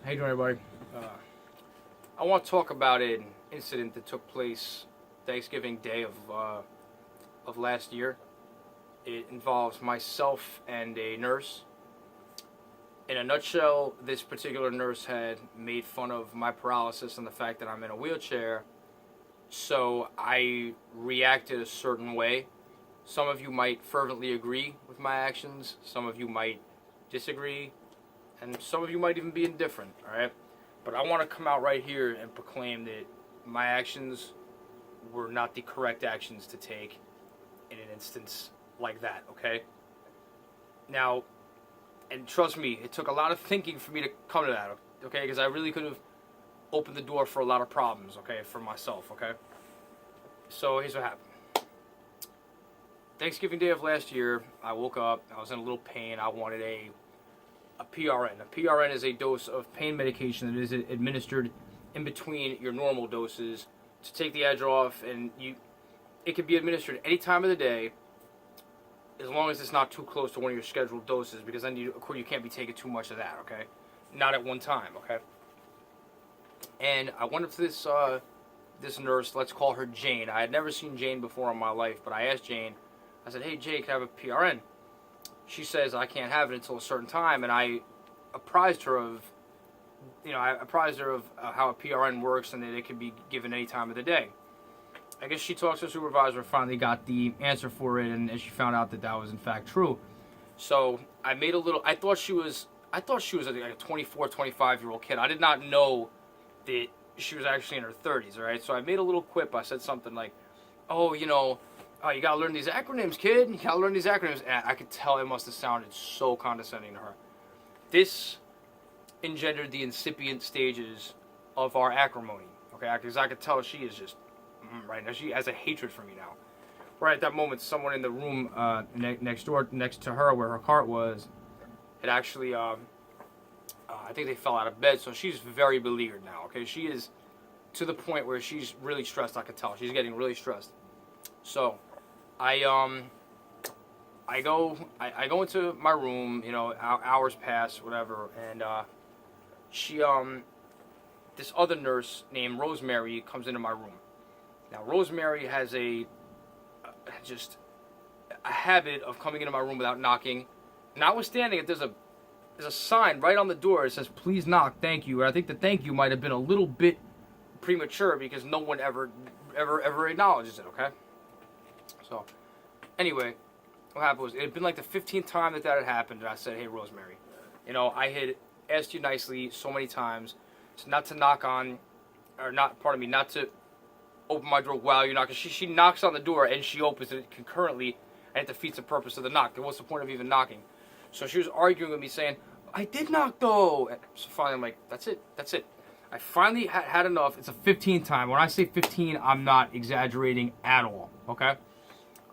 How you doing, everybody? I want to talk about an incident that took place Thanksgiving Day of last year. It involves myself and a nurse. In a nutshell, this particular nurse had made fun of my paralysis and the fact that I'm in a wheelchair, so I reacted a certain way. Some of you might fervently agree with my actions, some of you might disagree, and some of you might even be indifferent, alright? But I want to come out right here and proclaim that my actions were not the correct actions to take in an instance like that, okay? Now, and trust me, it took a lot of thinking for me to come to that, okay? Because I really could have opened the door for a lot of problems, okay, for myself, okay? So here's what happened. Thanksgiving Day of last year, I woke up, I was in a little pain, I wanted a PRN. A PRN is a dose of pain medication that is administered in between your normal doses to take the edge off, and it can be administered any time of the day as long as it's not too close to one of your scheduled doses, because then you can't be taking too much of that, okay? Not at one time, okay? And I went up to this nurse, let's call her Jane. I had never seen Jane before in my life, but I asked Jane, I said, hey, Jane, can I have a PRN? She says I can't have it until a certain time, and I apprised her of how a PRN works and that it can be given any time of the day. I guess she talked to her supervisor and finally got the answer for it, and she found out that that was in fact true. So I thought she was like a 24, 25-year-old kid. I did not know that she was actually in her 30s, all right? So I made a little quip. I said something like, oh, you gotta learn these acronyms, kid. You gotta learn these acronyms. And I could tell it must have sounded so condescending to her. This engendered the incipient stages of our acrimony, okay? Because I could tell she is just, right now, she has a hatred for me now. Right at that moment, someone in the room next to her where her cart was, had actually, I think they fell out of bed, so she's very beleaguered now, okay? She is to the point where she's really stressed, I could tell. She's getting really stressed. So, I go into my room, hours pass, whatever, and this other nurse named Rosemary comes into my room. Now, Rosemary has just a habit of coming into my room without knocking. Notwithstanding, if there's a sign right on the door that says, please knock, thank you. And I think the thank you might have been a little bit premature because no one ever acknowledges it, okay? So, anyway, what happened was, it had been like the 15th time that had happened, and I said, hey, Rosemary, I had asked you nicely so many times not to open my door while you're knocking. She knocks on the door, and she opens it concurrently, and it defeats the purpose of the knock. What's the point of even knocking? So she was arguing with me, saying, I did knock, though. And so finally, I'm like, that's it. I finally had enough. It's a 15th time. When I say 15, I'm not exaggerating at all, okay?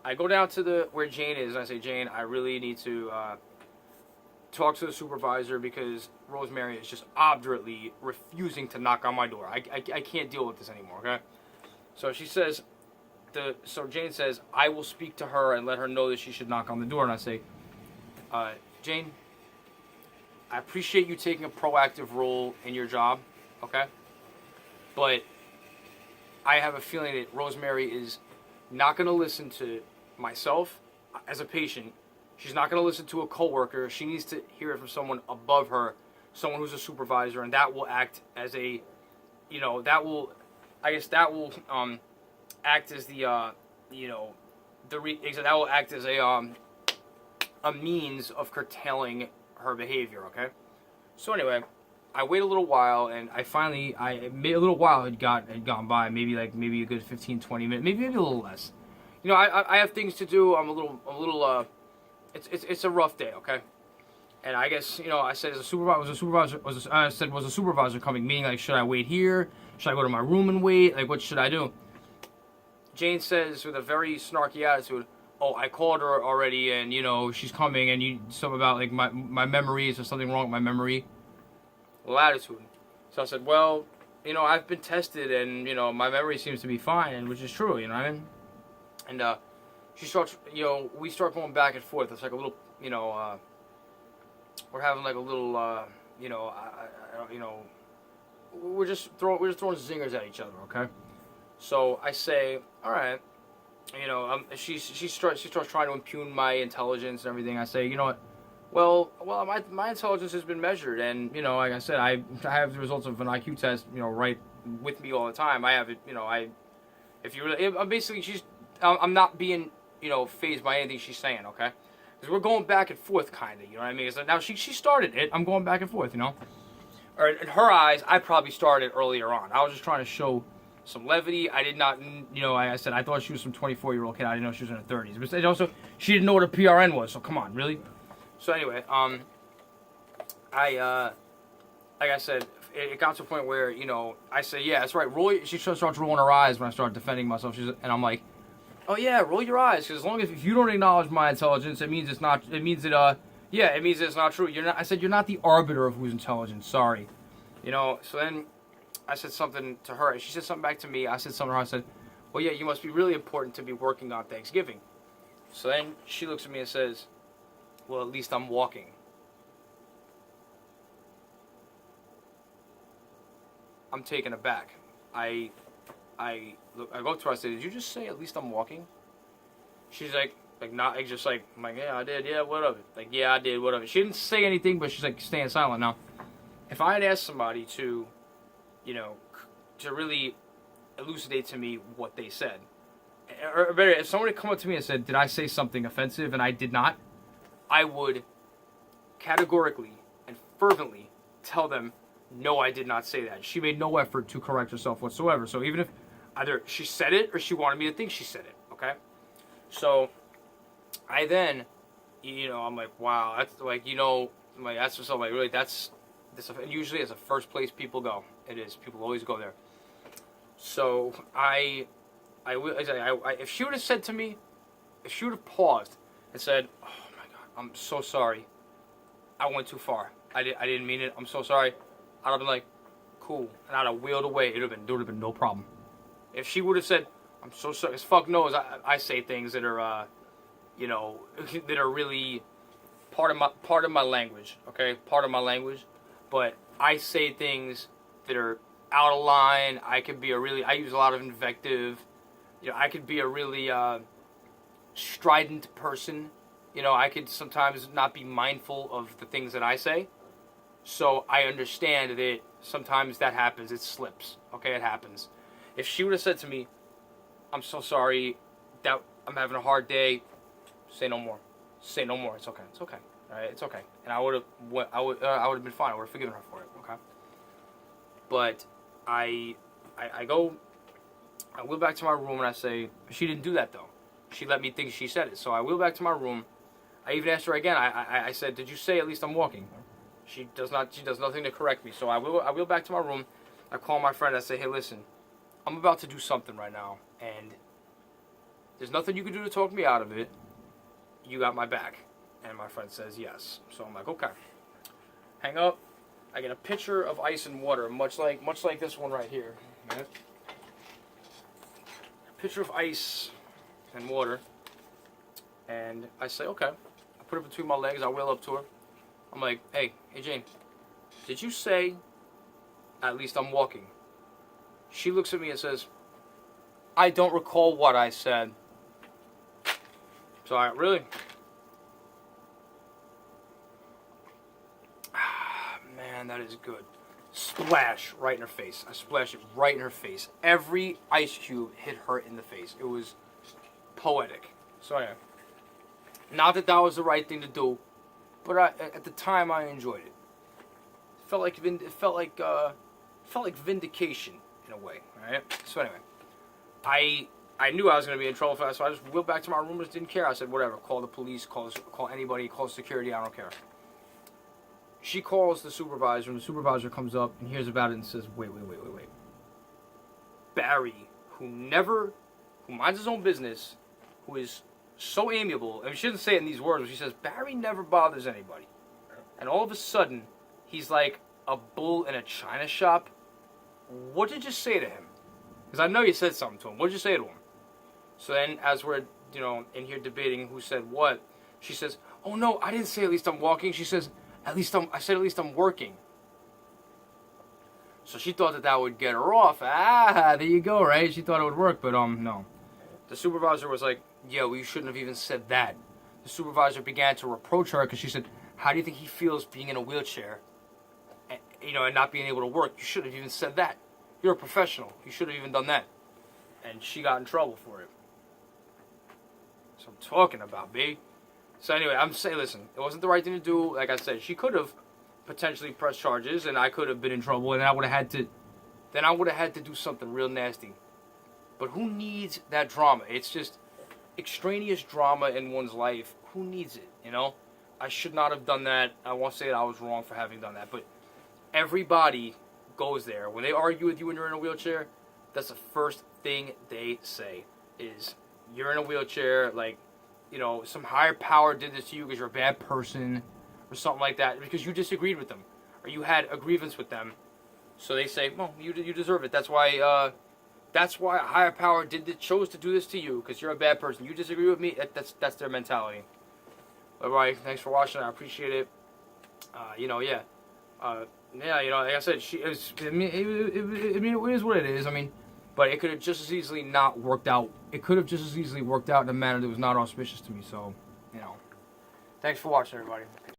I go down to where Jane is, and I say, Jane, I really need to talk to the supervisor because Rosemary is just obdurately refusing to knock on my door. I can't deal with this anymore, okay? So Jane says, I will speak to her and let her know that she should knock on the door. And I say, Jane, I appreciate you taking a proactive role in your job, okay? But I have a feeling that Rosemary is not going to listen to myself as a patient. She's not going to listen to a coworker. She needs to hear it from someone above her, someone who's a supervisor, and that will act as a, that will act as a means of curtailing her behavior, okay? So anyway, I wait a little while, and a little while had gone by, maybe a good 15, 20 minutes, maybe a little less. I have things to do. I'm a little, it's a rough day, okay? And I guess, I said, was a supervisor coming? Meaning, like, should I wait here? Should I go to my room and wait? Like, what should I do? Jane says with a very snarky attitude, oh, I called her already, and, she's coming, and something about, like, my memory, is there something wrong with my memory? Well, attitude. So I said, well, I've been tested, and, my memory seems to be fine, which is true, you know what I mean? And, she starts, we start going back and forth. It's like a little, we're having like a little we're just throwing zingers at each other, okay? So I say, all right, she starts trying to impugn my intelligence and everything. I say, you know what? Well, my intelligence has been measured, and like I said, I have the results of an IQ test, right with me all the time. I have it, if you really, I'm basically, I'm not being, phased by anything she's saying, okay? Because we're going back and forth, kind of, you know what I mean? So now she started it, I'm going back and forth, Or in her eyes, I probably started earlier on. I was just trying to show some levity. I did not, I said I thought she was some 24-year-old kid. I didn't know she was in her 30s. But also, she didn't know what a PRN was. So come on, really? So anyway, like I said, it got to a point where I say, yeah, that's right. She starts rolling her eyes when I start defending myself. And I'm like, oh yeah, roll your eyes, because as long as if you don't acknowledge my intelligence, it means it's not. It means that it means it's not true. You're not. I said you're not the arbiter of who's intelligent. Sorry, So then I said something to her. She said something back to me. I said something to her. I said, well, yeah, you must be really important to be working on Thanksgiving. So then she looks at me and says, well, at least I'm walking. I'm taken aback. I go to her. I said, did you just say at least I'm walking? She's like not just like I'm like, yeah, I did. Yeah, what of it? Like, yeah, I did. What of it? She didn't say anything, but she's like staying silent. Now, if I had asked somebody to, to really elucidate to me what they said, or better, if somebody come up to me and said, did I say something offensive, and I did not, I would categorically and fervently tell them, no, I did not say that. She made no effort to correct herself whatsoever. So even if either she said it or she wanted me to think she said it, okay? So I then, I'm like, wow, that's like, I'm like, that's just like, really, that's usually it's the first place people go. It is. People always go there. So if she would have said to me, if she would have paused and said, oh my God, I'm so sorry. I went too far. I didn't mean it. I'm so sorry. I'd have been like, cool. And I'd have wheeled away. There would have been no problem. If she would have said, I'm so sorry, because fuck knows I say things that are, that are really part of my language, okay? Part of my language. But I say things that are out of line. I use a lot of invective. I could be a really strident person. I could sometimes not be mindful of the things that I say. So I understand that sometimes that happens. It slips. Okay, it happens. If she would have said to me, I'm so sorry that I'm having a hard day, say no more. Say no more. It's okay. It's okay. All right, it's okay. And I would have been fine. I would have forgiven her for it. Okay. But I wheel back to my room and I say, she didn't do that though. She let me think she said it. So I wheel back to my room. I even asked her again. I said, did you say at least I'm walking? She does nothing to correct me. So I wheel back to my room. I call my friend. I say, hey, listen, I'm about to do something right now, and there's nothing you can do to talk me out of it. You got my back. And my friend says yes. So I'm like, okay. Hang up. I get a pitcher of ice and water, much like this one right here. Okay? A pitcher of ice and water. And I say, okay. I put it between my legs. I wheel up to her. I'm like, hey Jane, did you say, at least I'm walking? She looks at me and says, I don't recall what I said. So really? Man, that is good. Splash right in her face. I splashed it right in her face. Every ice cube hit her in the face. It was poetic. So anyway, not that was the right thing to do, but at the time I enjoyed it. It felt like vindication in a way. All right. So anyway, I knew I was going to be in trouble for that, so I just wheeled back to my room. Just didn't care. I said, whatever. Call the police. Call anybody. Call security. I don't care. She calls the supervisor, and the supervisor comes up and hears about it and says, wait. Barry, who minds his own business, who is so amiable, and she doesn't say it in these words, but she says, Barry never bothers anybody. And all of a sudden, he's like a bull in a china shop. What did you say to him? Because I know you said something to him. What did you say to him? So then, as we're, in here debating who said what, she says, oh no, I didn't say at least I'm walking. She says, I said at least I'm working. So she thought that would get her off. Ah, there you go, right? She thought it would work, but no. The supervisor was like, "Yeah, well, you shouldn't have even said that." The supervisor began to reproach her because she said, "How do you think he feels being in a wheelchair, and, and not being able to work? You should have even said that. You're a professional. You should have even done that." And she got in trouble for it. That's what I'm talking about, B. So anyway, I'm saying, listen, it wasn't the right thing to do. Like I said, she could have potentially pressed charges, and I could have been in trouble, and I would have had to do something real nasty. But who needs that drama? It's just extraneous drama in one's life. Who needs it, I should not have done that. I won't say that I was wrong for having done that, but everybody goes there. When they argue with you when you're in a wheelchair, that's the first thing they say is, you're in a wheelchair, like, some higher power did this to you because you're a bad person or something like that, because you disagreed with them or you had a grievance with them. So they say, well, you deserve it. That's why a higher power chose to do this to you because you're a bad person. You disagree with me. That's their mentality. All right, thanks for watching. I appreciate it. Yeah. Like I said, it is what it is. But it could have just as easily not worked out. It could have just as easily worked out in a manner that was not auspicious to me. So, thanks for watching, everybody.